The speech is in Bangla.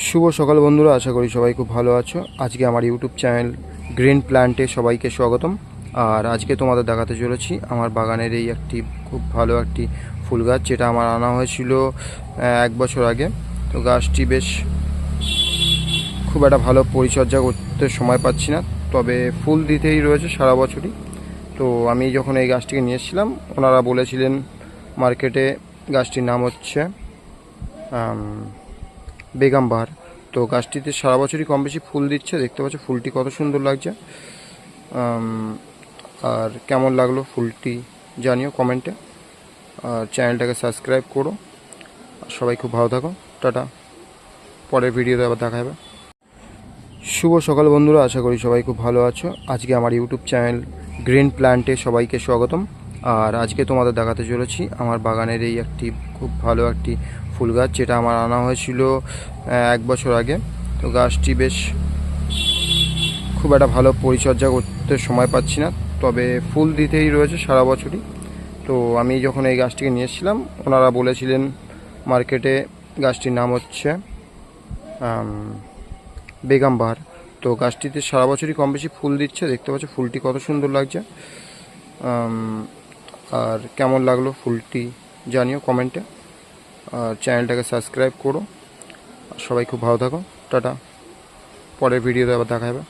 শুভ সকাল বন্ধুরা, আশা করি সবাই খুব ভালো আছো। আজকে আমার ইউটিউব চ্যানেল গ্রিন প্ল্যান্টে সবাইকে স্বাগতম। আর আজকে তোমাদের দেখাতে চলেছি আমার বাগানের এই একটি খুব ভালো একটি ফুল গাছ, যেটা আমার আনা হয়েছিল 1 বছর আগে। তো গাছটি বেশ খুব একটা ভালো পরিচর্যা করতে সময় পাচ্ছি না, তবে ফুল দিতেই রয়েছে সারা বছরই। তো আমি যখন এই গাছটিকে নিয়ে এসেছিলাম, ওনারা বলেছিলেন মার্কেটে গাছটির নাম হচ্ছে বেগম বাহার। তো গাছটিতে সারা বছরই কম বেশি ফুল দিচ্ছে, দেখতে পাচ্ছ ফুলটি কত সুন্দর লাগছে। আর কেমন লাগলো ফুলটি জানিও কমেন্টে, আর চ্যানেলটাকে সাবস্ক্রাইব করো। সবাই খুব ভালো থাকো, টাটা। পরের ভিডিওতে আবার দেখা হবে। শুভ সকাল বন্ধুরা, আশা করি সবাই খুব ভালো আছো। আজকে আমার ইউটিউব চ্যানেল গ্রিন প্ল্যান্টে সবাইকে স্বাগতম। আর আজকে তোমাদের দেখাতে চলেছি আমার বাগানের এই একটি খুব ভালো একটি ফুল গাছ, যেটা আমার আনা হয়েছিল 1 বছর আগে। তো গাছটি বেশ খুব একটা ভালো পরিচর্যা করতে সময় পাচ্ছি না, তবে ফুল দিতেই রয়েছে সারা বছরই। তো আমি যখন এই গাছটিকে নিয়ে এসেছিলাম, ওনারা বলেছিলেন মার্কেটে গাছটির নাম হচ্ছে বেগম বাহার। তো গাছটিতে সারা বছরই কম বেশি ফুল দিচ্ছে, দেখতে পাচ্ছ ফুলটি কত সুন্দর লাগছে। আর কেমন লাগলো ফুলটি জানিও কমেন্টে, আর চ্যানেলটাকে সাবস্ক্রাইব করো। সবাই খুব ভালো থাকো, টাটা। পরের ভিডিওতে আবার দেখা হবে।